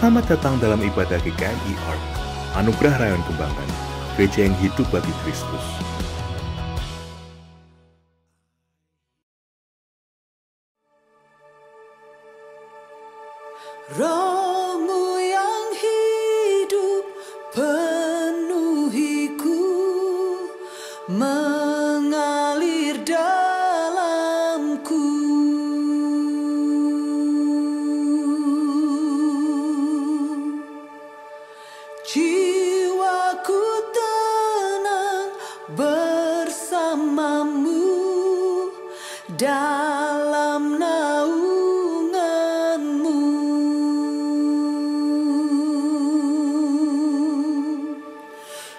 Selamat datang dalam ibadah GKMI Art, Anugerah Rayon Kembangan, gereja yang hidup bagi Kristus. Roh-Mu yang hidup penuhiku, mengalir dalamku. Jiwaku tenang bersamamu dalam naunganmu.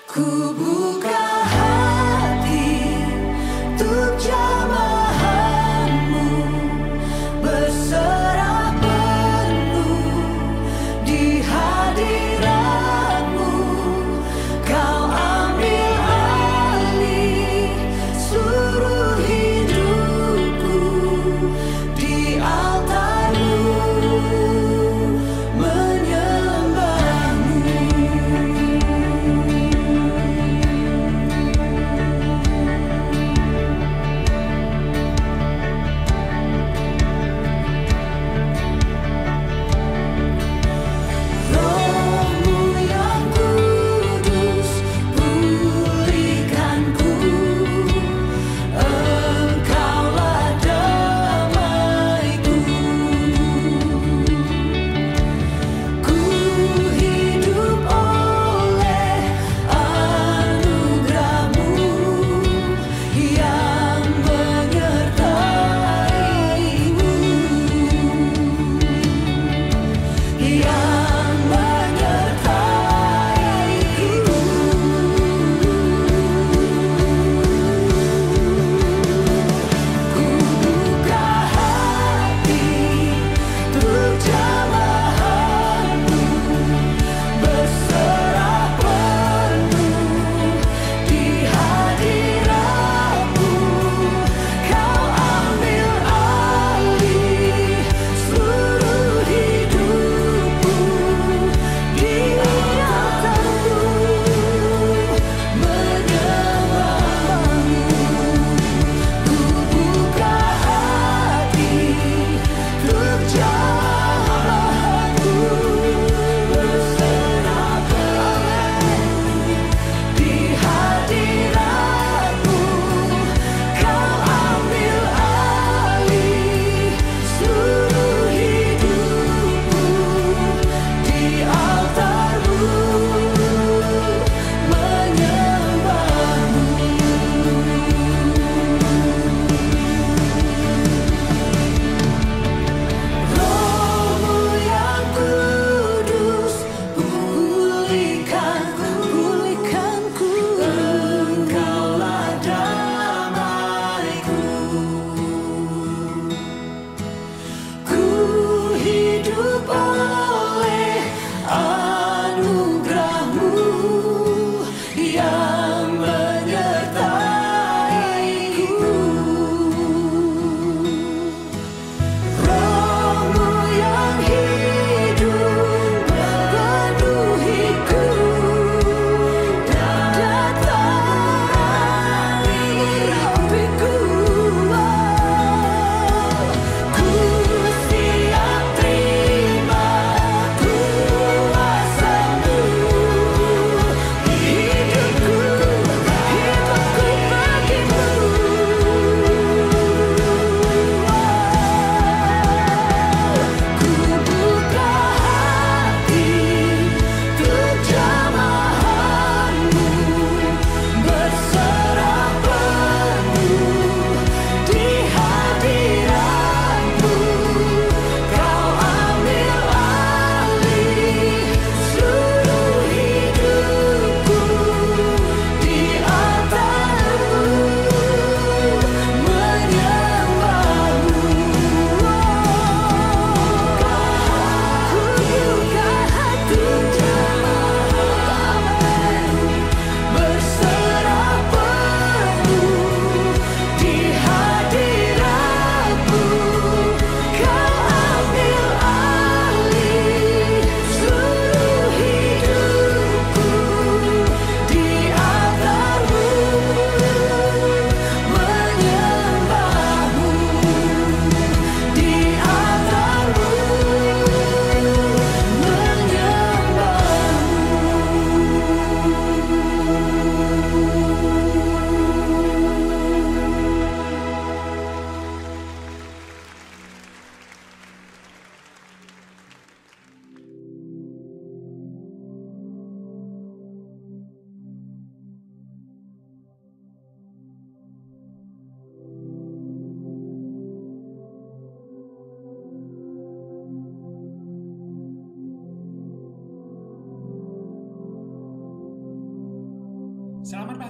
Ku buka hati untuk jamahanmu, berserah penuh di hadiratmu. Kau ambil alih seluruh hidupku, di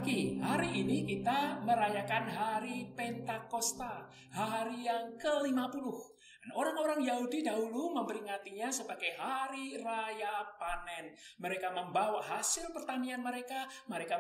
lagi, hari ini kita merayakan hari Pentakosta, hari yang ke-50. Dan orang-orang Yahudi dahulu memperingatinya sebagai hari raya panen. Mereka membawa hasil pertanian mereka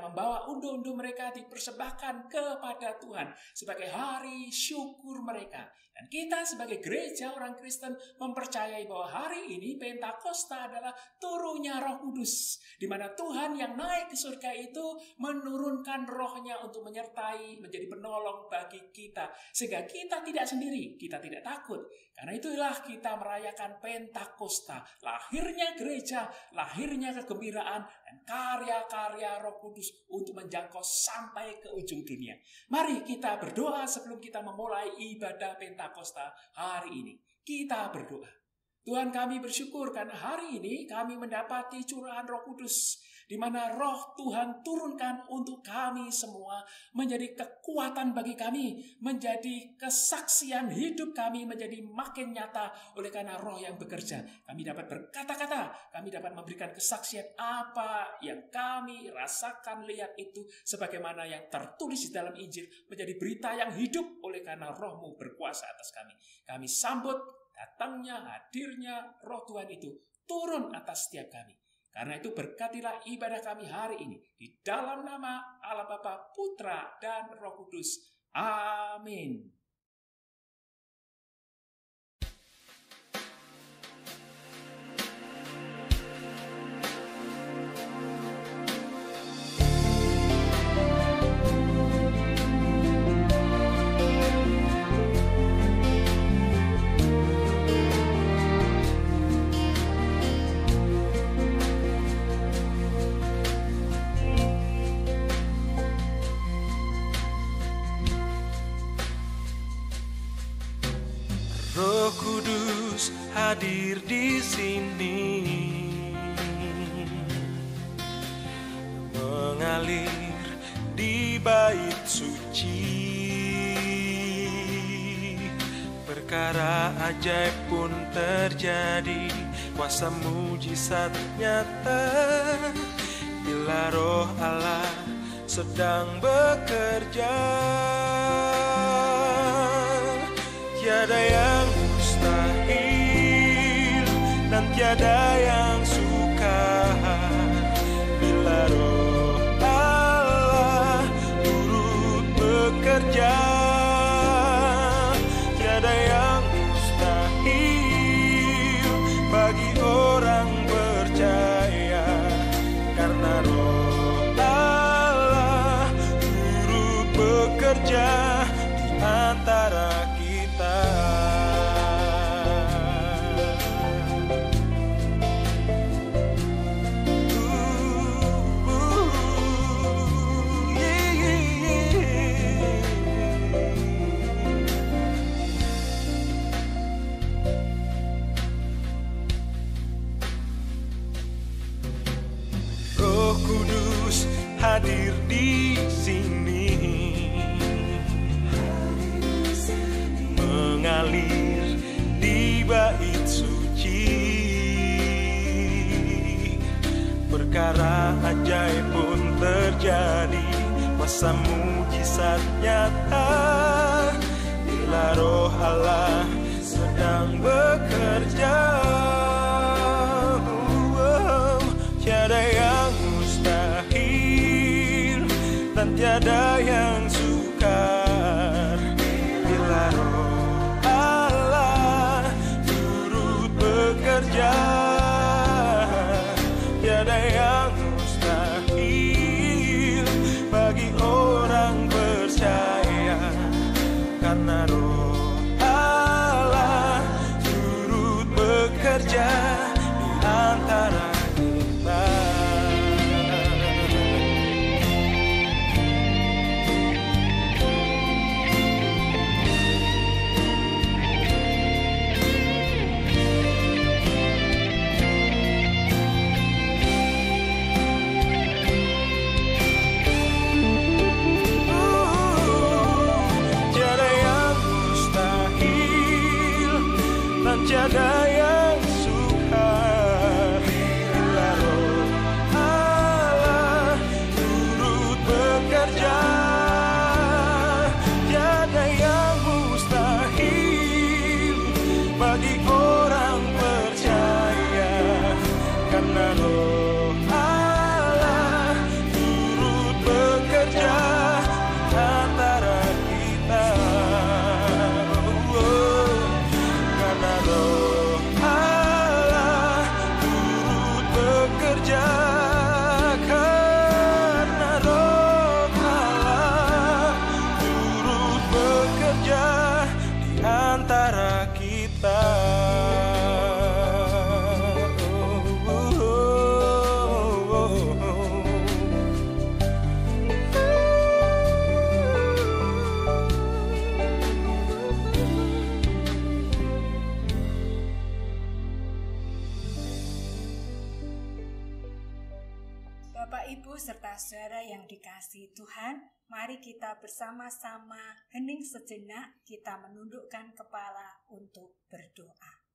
membawa undu-undu mereka dipersembahkan kepada Tuhan sebagai hari syukur mereka. Dan kita sebagai gereja orang Kristen mempercayai bahwa hari ini Pentakosta adalah turunnya Roh Kudus, di mana Tuhan yang naik ke surga itu menurunkan rohnya untuk menyertai, menjadi penolong bagi kita. Sehingga kita tidak sendiri, kita tidak takut. Karena itulah kita merayakan Pentakosta, lahirnya gereja, lahirnya kegembiraan, dan karya-karya Roh Kudus untuk menjangkau sampai ke ujung dunia. Mari kita berdoa sebelum kita memulai ibadah Pentakosta hari ini. Kita berdoa. Tuhan, kami bersyukur karena hari ini kami mendapati curahan Roh Kudus, di mana Roh Tuhan turunkan untuk kami semua, menjadi kekuatan bagi kami, menjadi kesaksian hidup kami menjadi makin nyata oleh karena Roh yang bekerja. Kami dapat berkata-kata, kami dapat memberikan kesaksian apa yang kami rasakan, lihat itu sebagaimana yang tertulis di dalam Injil, menjadi berita yang hidup oleh karena Roh-Mu berkuasa atas kami. Kami sambut datangnya, hadirnya Roh Tuhan itu turun atas setiap kami. Karena itu berkatilah ibadah kami hari ini di dalam nama Allah Bapa, Putra, dan Roh Kudus. Amin. Roh Kudus hadir di sini, mengalir di bait suci. Perkara ajaib pun terjadi, kuasa mujizat nyata, bila Roh Allah sedang bekerja. Tiada yang mustahil dan tiada yang sukar, bila Roh Allah turut bekerja. Tiada yang mustahil bagi orang percaya, karena Roh Allah turut bekerja di antara kita. Roh Kudus hadir di sini, mengalir di bait suci. Perkara ajaib pun terjadi, kuasa mujizat nyata, bila Roh Allah sedang bekerja. Tiada yang mustahil dan tiada yang sukar, bila Roh Allah turut bekerja. Tiada yang mustahil bagi orang percaya, karena Roh Allah turut bekerja di antara kita. saudara yang dikasihi Tuhan, mari kita bersama-sama hening sejenak, kita menundukkan kepala untuk berdoa.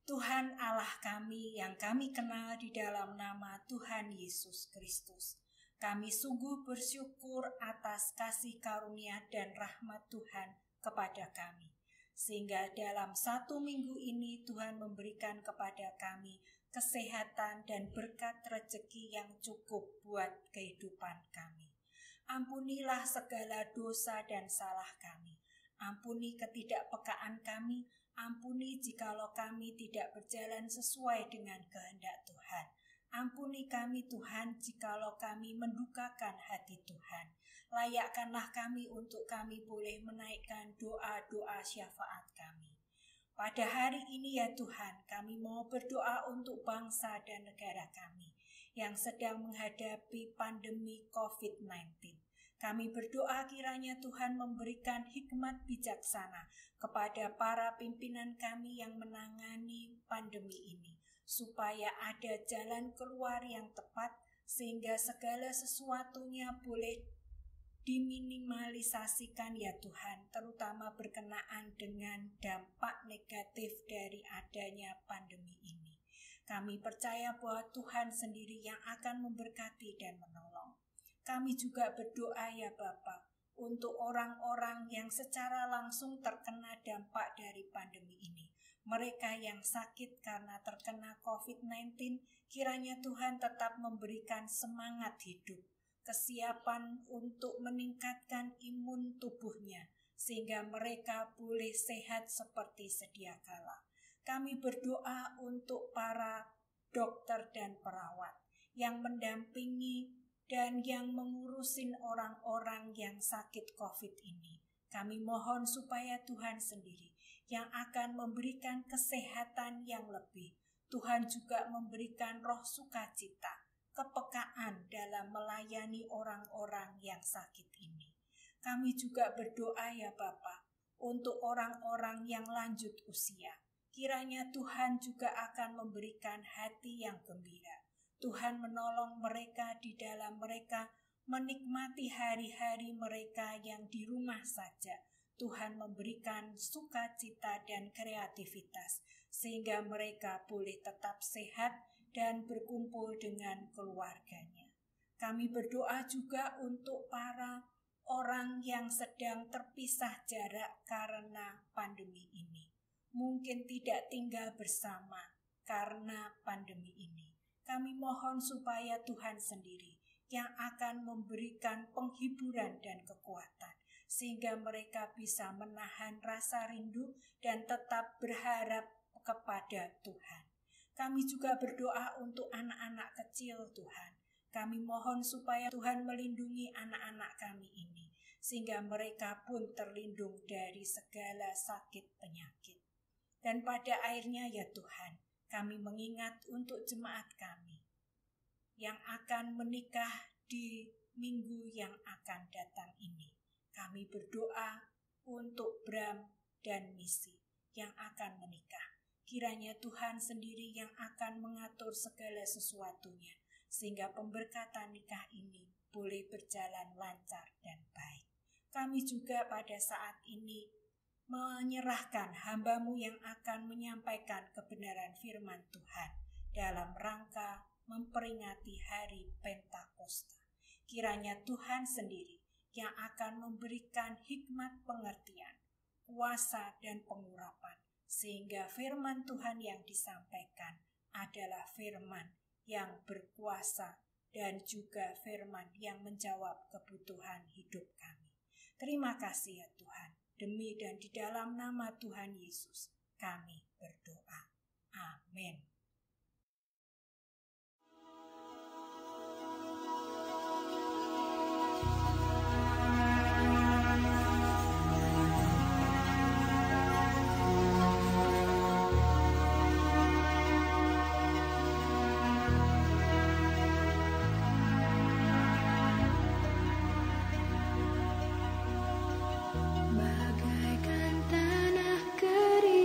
Tuhan Allah kami yang kami kenal di dalam nama Tuhan Yesus Kristus. Kami sungguh bersyukur atas kasih karunia dan rahmat Tuhan kepada kami. Sehingga dalam 1 minggu ini Tuhan memberikan kepada kami kesehatan dan berkat rezeki yang cukup buat kehidupan kami. Ampunilah segala dosa dan salah kami. Ampuni ketidakpekaan kami. Ampuni jikalau kami tidak berjalan sesuai dengan kehendak Tuhan. Ampuni kami Tuhan jikalau kami mendukakan hati Tuhan. Layakkanlah kami untuk kami boleh menaikkan doa-doa syafaat kami. Pada hari ini ya Tuhan, kami mau berdoa untuk bangsa dan negara kami yang sedang menghadapi pandemi COVID-19. Kami berdoa kiranya Tuhan memberikan hikmat bijaksana kepada para pimpinan kami yang menangani pandemi ini, supaya ada jalan keluar yang tepat sehingga segala sesuatunya boleh diminimalisasikan ya Tuhan, terutama berkenaan dengan dampak negatif dari adanya pandemi ini. Kami percaya bahwa Tuhan sendiri yang akan memberkati dan menolong. Kami juga berdoa ya Bapa untuk orang-orang yang secara langsung terkena dampak dari pandemi ini. Mereka yang sakit karena terkena COVID-19, kiranya Tuhan tetap memberikan semangat hidup, kesiapan untuk meningkatkan imun tubuhnya, sehingga mereka boleh sehat seperti sedia kala. Kami berdoa untuk para dokter dan perawat yang mendampingi dan yang mengurusin orang-orang yang sakit COVID ini. Kami mohon supaya Tuhan sendiri yang akan memberikan kesehatan yang lebih. Tuhan juga memberikan roh sukacita, kepekaan dalam melayani orang-orang yang sakit ini. Kami juga berdoa ya Bapa untuk orang-orang yang lanjut usia. Kiranya Tuhan juga akan memberikan hati yang gembira. Tuhan menolong mereka di dalam mereka menikmati hari-hari mereka yang di rumah saja. Tuhan memberikan sukacita dan kreativitas sehingga mereka boleh tetap sehat dan berkumpul dengan keluarganya. Kami berdoa juga untuk para orang yang sedang terpisah jarak karena pandemi ini. Mungkin tidak tinggal bersama karena pandemi ini. Kami mohon supaya Tuhan sendiri yang akan memberikan penghiburan dan kekuatan, sehingga mereka bisa menahan rasa rindu dan tetap berharap kepada Tuhan. Kami juga berdoa untuk anak-anak kecil Tuhan. Kami mohon supaya Tuhan melindungi anak-anak kami ini, sehingga mereka pun terlindung dari segala sakit penyakit. Dan pada akhirnya ya Tuhan, kami mengingat untuk jemaat kami yang akan menikah di minggu yang akan datang ini. Kami berdoa untuk Bram dan Misi yang akan menikah. Kiranya Tuhan sendiri yang akan mengatur segala sesuatunya, sehingga pemberkatan nikah ini boleh berjalan lancar dan baik. Kami juga pada saat ini menyerahkan hamba-Mu yang akan menyampaikan kebenaran firman Tuhan dalam rangka memperingati hari Pentakosta. Kiranya Tuhan sendiri yang akan memberikan hikmat pengertian, kuasa dan pengurapan, sehingga firman Tuhan yang disampaikan adalah firman yang berkuasa dan juga firman yang menjawab kebutuhan hidup kami. Terima kasih ya Tuhan. Demi dan di dalam nama Tuhan Yesus, kami berdoa. Amin. Bagaikan tanah kering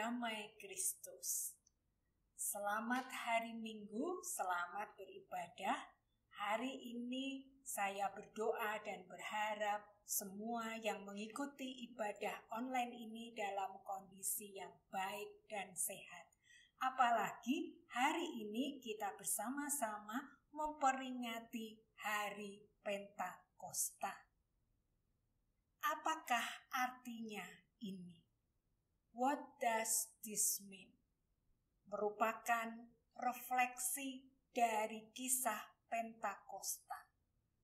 damai Kristus. Selamat hari Minggu, selamat beribadah. Hari ini saya berdoa dan berharap semua yang mengikuti ibadah online ini dalam kondisi yang baik dan sehat. Apalagi hari ini kita bersama-sama memperingati Hari Pentakosta. Apakah artinya ini? What does this mean? Merupakan refleksi dari kisah Pentakosta.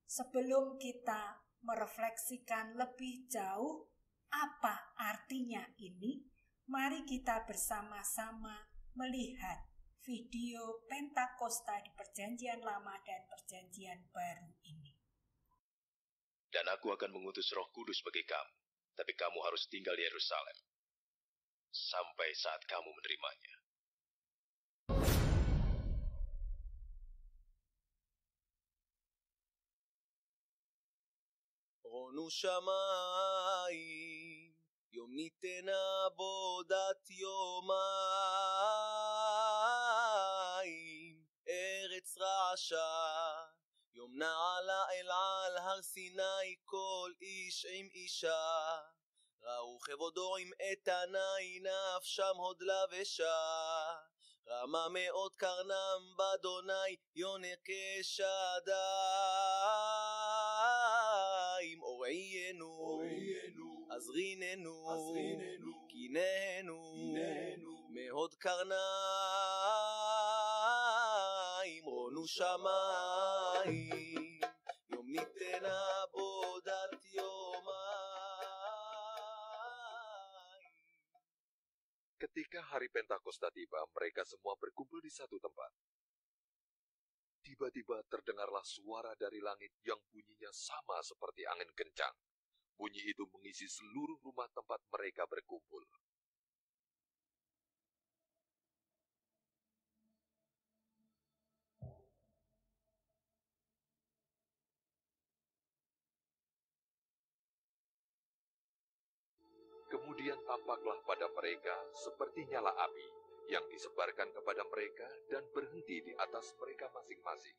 Sebelum kita merefleksikan lebih jauh apa artinya ini, mari kita bersama-sama melihat video Pentakosta di Perjanjian Lama dan Perjanjian Baru ini. Dan aku akan mengutus Roh Kudus bagi kamu, tapi kamu harus tinggal di Yerusalem sampai saat kamu menerimanya. רונו שמיים, יום ניתן עבודת יומיים, ארץ רעשה, יום נעלה אל על הר סיני, כל איש עם אישה, ראו כבודו עם איתני, נפשם הוד לבשה, רמה מאוד קרנם באדוני, יונק שדיים, אוריינו, עזריננו, קיננו, מאוד קרניים, רונו שמיים, יום ניתן עבודת יומיים. Ketika hari Pentakosta tiba, mereka semua berkumpul di satu tempat. Tiba-tiba terdengarlah suara dari langit yang bunyinya sama seperti angin kencang. Bunyi itu mengisi seluruh rumah tempat mereka berkumpul. Kemudian tampaklah pada mereka seperti nyala api yang disebarkan kepada mereka dan berhenti di atas mereka masing-masing.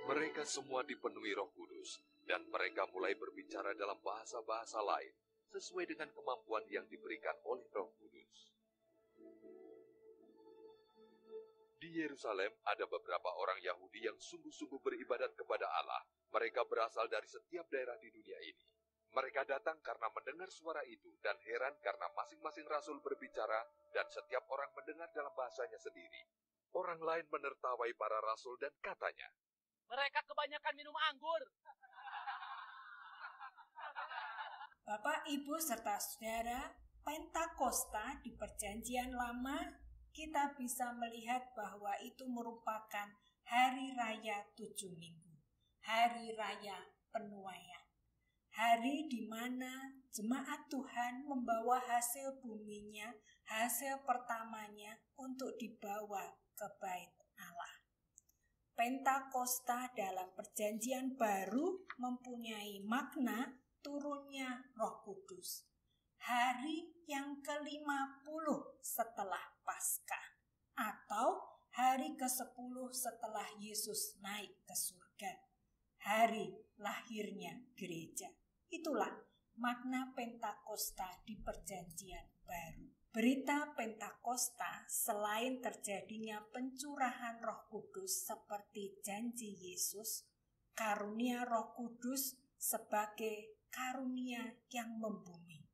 Mereka semua dipenuhi Roh Kudus dan mereka mulai berbicara dalam bahasa-bahasa lain sesuai dengan kemampuan yang diberikan oleh Roh Kudus. Di Yerusalem ada beberapa orang Yahudi yang sungguh-sungguh beribadat kepada Allah. Mereka berasal dari setiap daerah di dunia ini. Mereka datang karena mendengar suara itu dan heran karena masing-masing rasul berbicara dan setiap orang mendengar dalam bahasanya sendiri. Orang lain menertawai para rasul dan katanya, "Mereka kebanyakan minum anggur." Bapak, Ibu, serta saudara, Pentakosta di Perjanjian Lama kita bisa melihat bahwa itu merupakan hari raya 7 minggu, hari raya penuaian, hari di mana jemaat Tuhan membawa hasil buminya, hasil pertamanya untuk dibawa ke bait Allah. Pentakosta dalam Perjanjian Baru mempunyai makna turunnya Roh Kudus. Hari yang ke-50 setelah Paskah atau hari ke-10 setelah Yesus naik ke surga. Hari lahirnya gereja. Itulah makna Pentakosta di Perjanjian Baru. Berita Pentakosta selain terjadinya pencurahan Roh Kudus seperti janji Yesus, karunia Roh Kudus sebagai karunia yang membumi.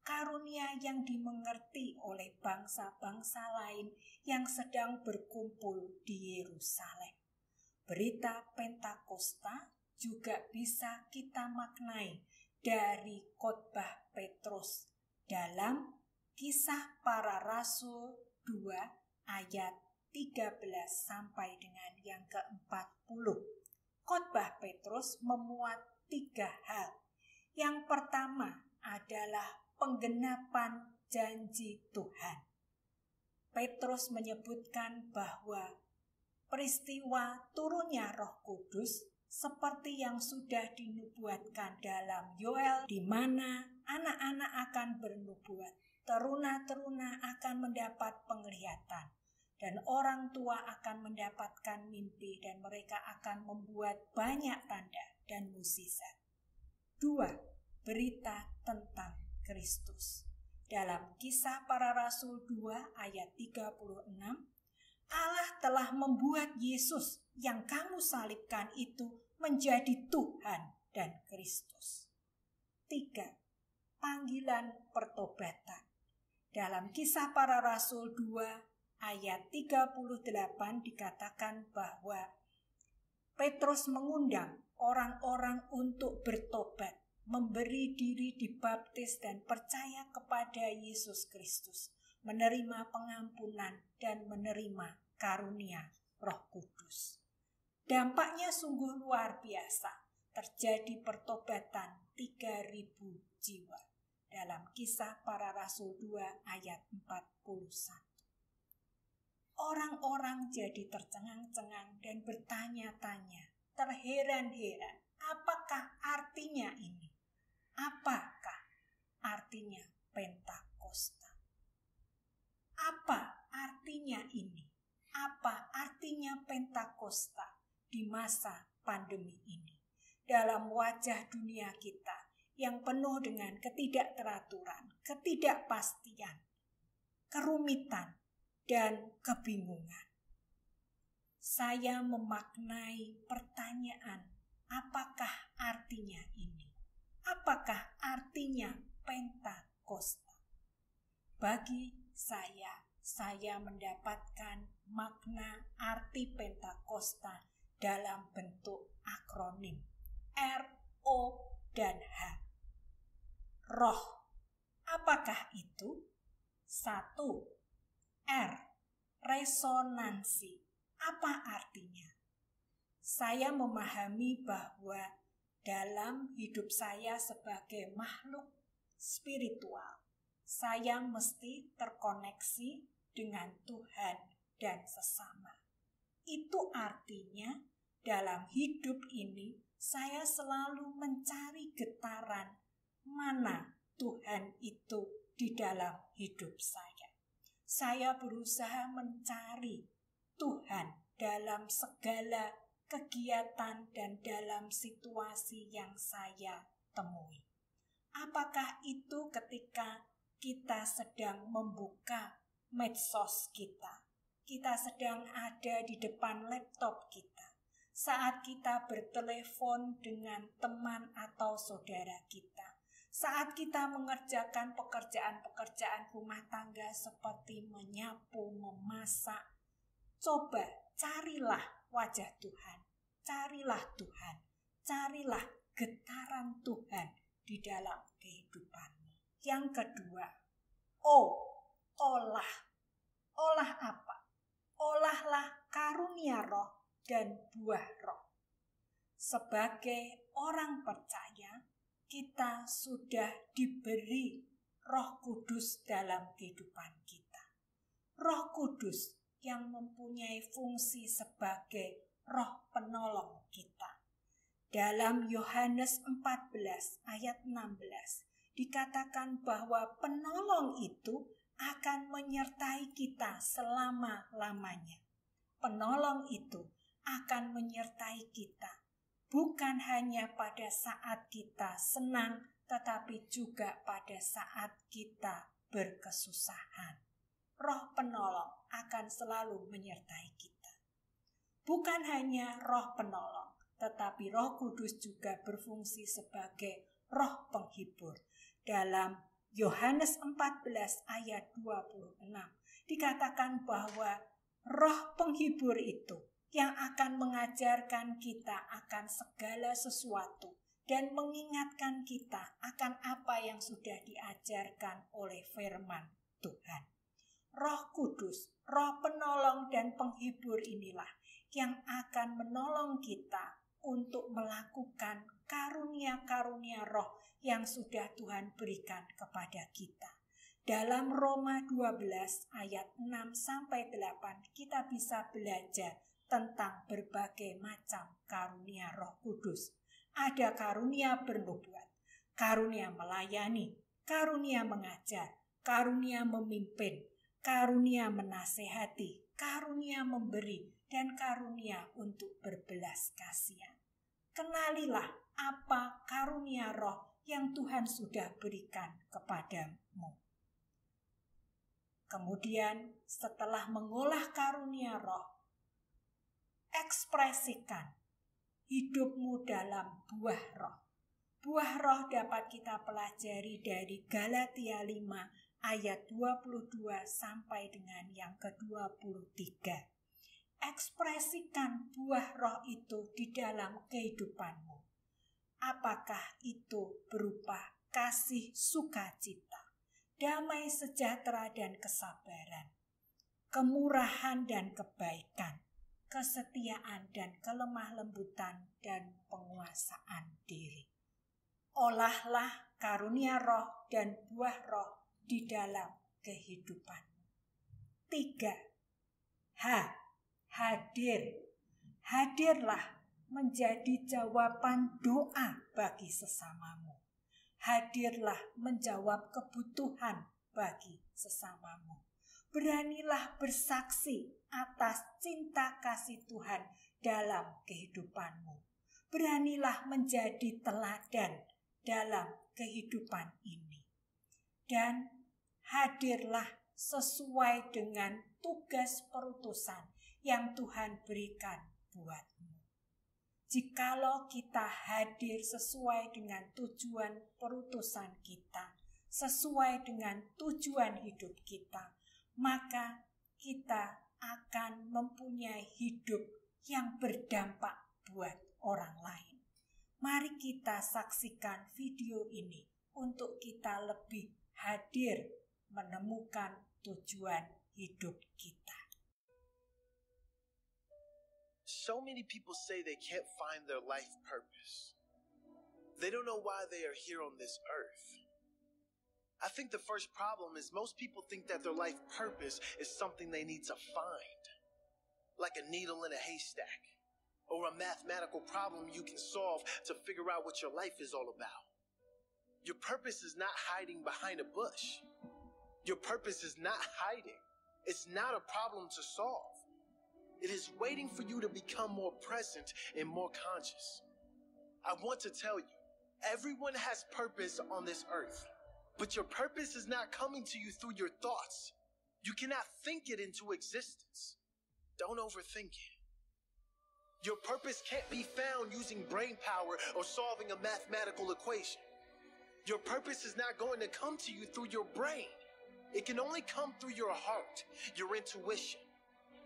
Karunia yang dimengerti oleh bangsa-bangsa lain yang sedang berkumpul di Yerusalem. Berita Pentakosta juga bisa kita maknai dari khotbah Petrus dalam Kisah Para Rasul 2 ayat 13 sampai dengan yang ke-40. Khotbah Petrus memuat 3 hal. Yang pertama adalah penggenapan janji Tuhan. Petrus menyebutkan bahwa peristiwa turunnya Roh Kudus seperti yang sudah dinubuatkan dalam Yoel, di mana anak-anak akan bernubuat, teruna-teruna akan mendapat penglihatan, dan orang tua akan mendapatkan mimpi, dan mereka akan membuat banyak tanda dan mukjizat. 2. Berita tentang Kristus. Dalam Kisah Para Rasul 2 ayat 36, Allah telah membuat Yesus yang kamu salibkan itu menjadi Tuhan dan Kristus. 3. Panggilan pertobatan. Dalam Kisah Para Rasul 2 ayat 38 dikatakan bahwa Petrus mengundang orang-orang untuk bertobat, memberi diri dibaptis dan percaya kepada Yesus Kristus, menerima pengampunan dan menerima karunia Roh Kudus. Dampaknya sungguh luar biasa. Terjadi pertobatan 3.000 jiwa. Dalam Kisah Para Rasul 2 ayat 41. Orang-orang jadi tercengang-cengang dan bertanya-tanya, terheran-heran, apakah artinya ini? Apakah artinya Pentakosta? Apa artinya ini? Apa artinya Pentakosta di masa pandemi ini? Dalam wajah dunia kita yang penuh dengan ketidakteraturan, ketidakpastian, kerumitan, dan kebingungan. Saya memaknai pertanyaan, apakah artinya ini? Apakah artinya Pentakosta? Bagi saya mendapatkan makna arti Pentakosta dalam bentuk akronim R-O dan H. Roh, apakah itu? 1. R, resonansi. Apa artinya? Saya memahami bahwa dalam hidup saya sebagai makhluk spiritual, saya mesti terkoneksi dengan Tuhan dan sesama. Itu artinya dalam hidup ini saya selalu mencari getaran mana Tuhan itu di dalam hidup saya. Saya berusaha mencari Tuhan dalam segala kegiatan dan dalam situasi yang saya temui. Apakah itu ketika kita sedang membuka medsos kita sedang ada di depan laptop kita, saat kita bertelepon dengan teman atau saudara kita, saat kita mengerjakan pekerjaan-pekerjaan rumah tangga seperti menyapu, memasak. Coba carilah wajah Tuhan, carilah Tuhan, carilah getaran Tuhan di dalam kehidupanmu. Yang kedua, olah. Olah apa? Olahlah karunia roh dan buah roh. Sebagai orang percaya, kita sudah diberi Roh Kudus dalam kehidupan kita. Roh Kudus yang mempunyai fungsi sebagai roh penolong kita. Dalam Yohanes 14 ayat 16 dikatakan bahwa penolong itu akan menyertai kita selama-lamanya. Penolong itu akan menyertai kita bukan hanya pada saat kita senang, tetapi juga pada saat kita berkesusahan. Roh penolong akan selalu menyertai kita. Bukan hanya roh penolong, tetapi Roh Kudus juga berfungsi sebagai roh penghibur. Dalam Yohanes 14 ayat 26 dikatakan bahwa roh penghibur itu yang akan mengajarkan kita akan segala sesuatu dan mengingatkan kita akan apa yang sudah diajarkan oleh firman Tuhan. Roh Kudus, roh penolong dan penghibur inilah yang akan menolong kita untuk melakukan karunia-karunia roh yang sudah Tuhan berikan kepada kita. Dalam Roma 12 ayat 6-8 kita bisa belajar tentang berbagai macam karunia Roh Kudus. Ada karunia bernubuat, karunia melayani, karunia mengajar, karunia memimpin, karunia menasehati, karunia memberi, dan karunia untuk berbelas kasihan. Kenalilah apa karunia roh yang Tuhan sudah berikan kepadamu. Kemudian setelah mengolah karunia roh, ekspresikan hidupmu dalam buah roh. Buah roh dapat kita pelajari dari Galatia 5 ayat 22 sampai dengan yang ke-23. Ekspresikan buah roh itu di dalam kehidupanmu. Apakah itu berupa kasih sukacita, damai sejahtera dan kesabaran, kemurahan dan kebaikan, kesetiaan dan kelemah lembutan dan penguasaan diri. Olahlah karunia roh dan buah roh di dalam kehidupanmu. 3. Hadir. Hadirlah menjadi jawaban doa bagi sesamamu. Hadirlah menjawab kebutuhan bagi sesamamu. Beranilah bersaksi atas cinta kasih Tuhan dalam kehidupanmu. Beranilah menjadi teladan dalam kehidupan ini. Dan hadirlah sesuai dengan tugas perutusan yang Tuhan berikan buatmu. Jikalau kita hadir sesuai dengan tujuan perutusan kita, sesuai dengan tujuan hidup kita, maka kita akan mempunyai hidup yang berdampak buat orang lain. Mari kita saksikan video ini untuk kita lebih hadir menemukan tujuan hidup kita. So many people say they can't find their life purpose. They don't know why they are here on this earth. I think the first problem is most people think that their life purpose is something they need to find, like a needle in a haystack, or a mathematical problem you can solve to figure out what your life is all about. Your purpose is not hiding behind a bush. Your purpose is not hiding. It's not a problem to solve. It is waiting for you to become more present and more conscious. I want to tell you, everyone has purpose on this earth, but your purpose is not coming to you through your thoughts. You cannot think it into existence. Don't overthink it. Your purpose can't be found using brain power or solving a mathematical equation. Your purpose is not going to come to you through your brain. It can only come through your heart, your intuition.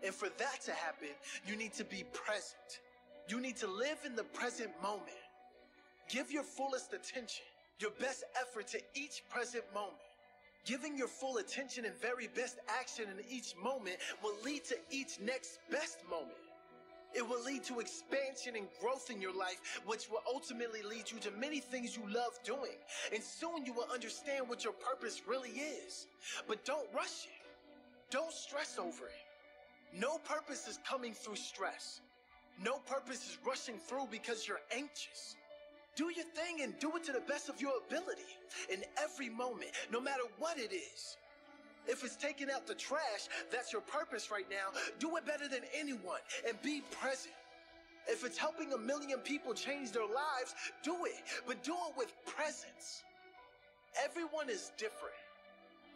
And for that to happen, you need to be present. You need to live in the present moment. Give your fullest attention, your best effort to each present moment. Giving your full attention and very best action in each moment will lead to each next best moment. It will lead to expansion and growth in your life, which will ultimately lead you to many things you love doing. And soon you will understand what your purpose really is. But don't rush it. Don't stress over it. No purpose is coming through stress. No purpose is rushing through because you're anxious. Do your thing and do it to the best of your ability in every moment, no matter what it is. If it's taking out the trash, that's your purpose right now. Do it better than anyone and be present. If it's helping 1 million people change their lives, do it, but do it with presence. Everyone is different.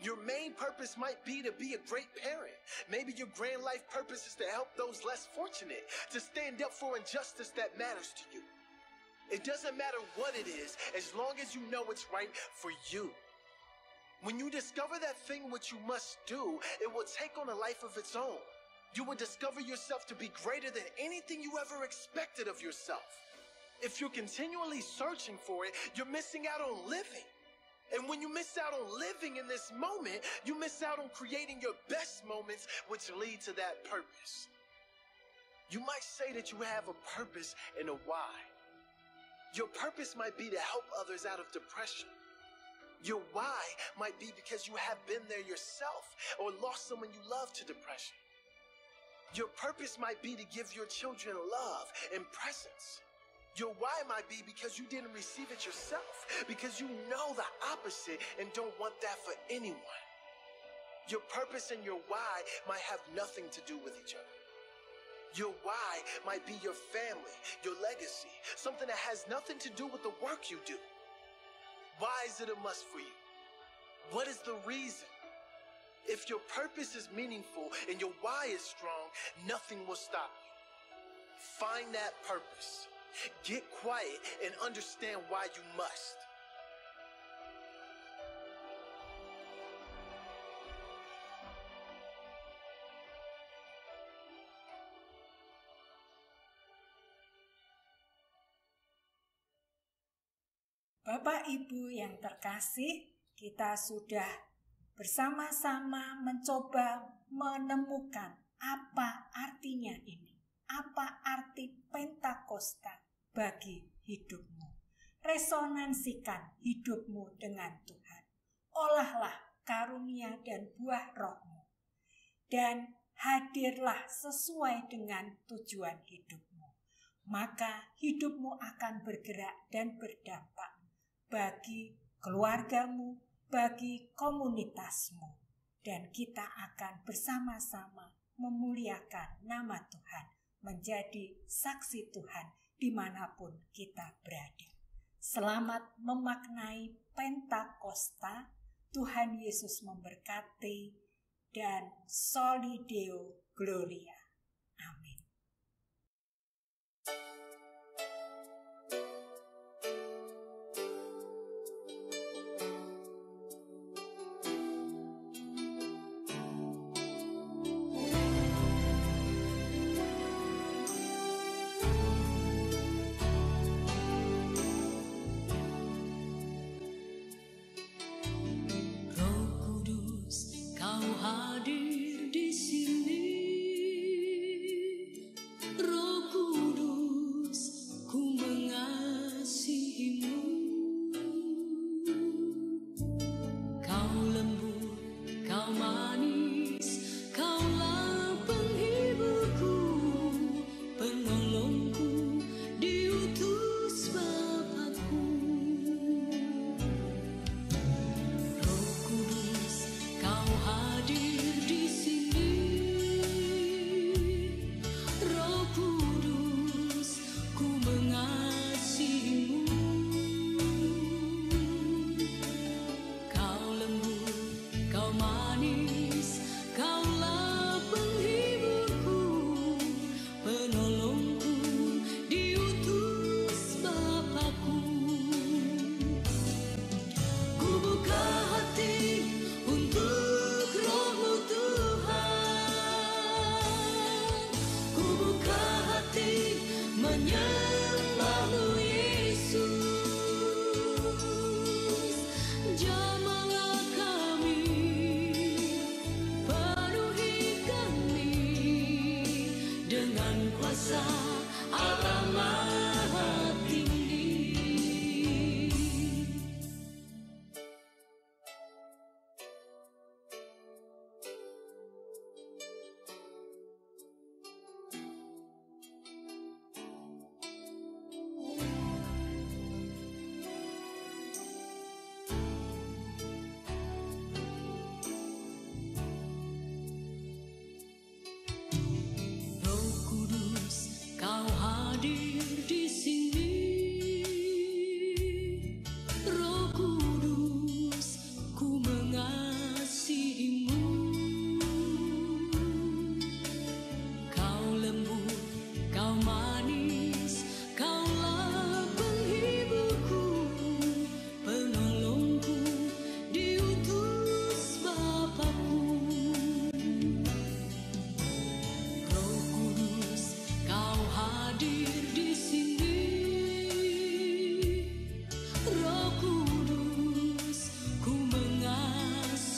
Your main purpose might be to be a great parent. Maybe your grand life purpose is to help those less fortunate, to stand up for injustice that matters to you. It doesn't matter what it is, as long as you know it's right for you. When you discover that thing which you must do, it will take on a life of its own. You will discover yourself to be greater than anything you ever expected of yourself. If you're continually searching for it, you're missing out on living. And when you miss out on living in this moment, you miss out on creating your best moments, which lead to that purpose. You might say that you have a purpose and a why. Your purpose might be to help others out of depression. Your why might be because you have been there yourself or lost someone you love to depression. Your purpose might be to give your children love and presence. Your why might be because you didn't receive it yourself, because you know the opposite and don't want that for anyone. Your purpose and your why might have nothing to do with each other. Your why might be your family, your legacy, something that has nothing to do with the work you do. Why is it a must for you? What is the reason? If your purpose is meaningful and your why is strong, nothing will stop you. Find that purpose. Get quiet and understand why you must. Bapak Ibu yang terkasih, kita sudah bersama-sama mencoba menemukan apa artinya ini. Apa arti Pentakosta bagi hidupmu? Resonansikan hidupmu dengan Tuhan. Olahlah karunia dan buah rohmu. Dan hadirlah sesuai dengan tujuan hidupmu. Maka hidupmu akan bergerak dan berdampak bagi keluargamu, bagi komunitasmu. Dan kita akan bersama-sama memuliakan nama Tuhan, menjadi saksi Tuhan dimanapun kita berada. Selamat memaknai Pentakosta. Tuhan Yesus memberkati dan Soli Deo Gloria. Amin. Hadir di sini, Roh Kudus, ku mengasihimu. Kau lembut, kau manis, kaulah penghiburku, penolongku, diutus Bapakku. Roh Kudus, kau hadir di sini, Roh Kudus, ku mengasihimu. Kau lembut, kau manis, kaulah penghiburku, penolongku, diutus Bapakku. Ku buka hati untuk Roh-Mu Tuhan, ku buka hati menyembah-Mu Yesus. Jamahlah kami, penuhi kami dengan kuasa Allah Maha Tinggi. Roh Kudus, kau hadir di sini, Roh Kudus, ku mengasihimu. Kau lembut, kau manis, kaulah penghiburku, penolongku, diutus Bapakku. Roh Kudus, kau hadir di sini, Roh Kudus, ku mengasihimu.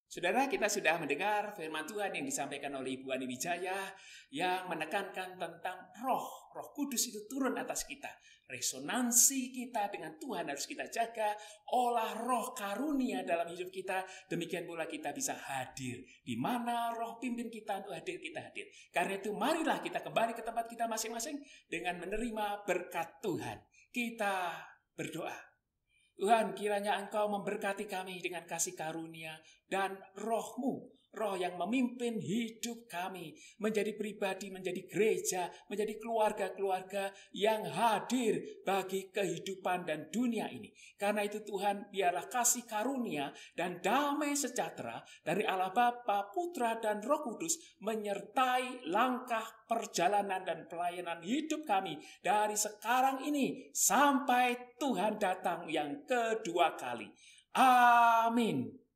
Saudara, kita sudah mendengar firman Tuhan yang disampaikan oleh Ibu Ani Wijaya yang menekankan tentang Roh Kudus itu turun atas kita. Resonansi kita dengan Tuhan harus kita jaga. Olah roh karunia dalam hidup kita. Demikian pula kita bisa hadir. Di mana roh pimpin kita untuk hadir, kita hadir. Karena itu marilah kita kembali ke tempat kita masing-masing dengan menerima berkat Tuhan. Kita berdoa. Tuhan, kiranya Engkau memberkati kami dengan kasih karunia dan Roh-Mu, Roh yang memimpin hidup kami menjadi pribadi, menjadi gereja, menjadi keluarga-keluarga yang hadir bagi kehidupan dan dunia ini. Karena itu Tuhan, biarlah kasih karunia dan damai sejahtera dari Allah Bapa, Putra, dan Roh Kudus menyertai langkah perjalanan dan pelayanan hidup kami dari sekarang ini sampai Tuhan datang yang kedua kali. Amin.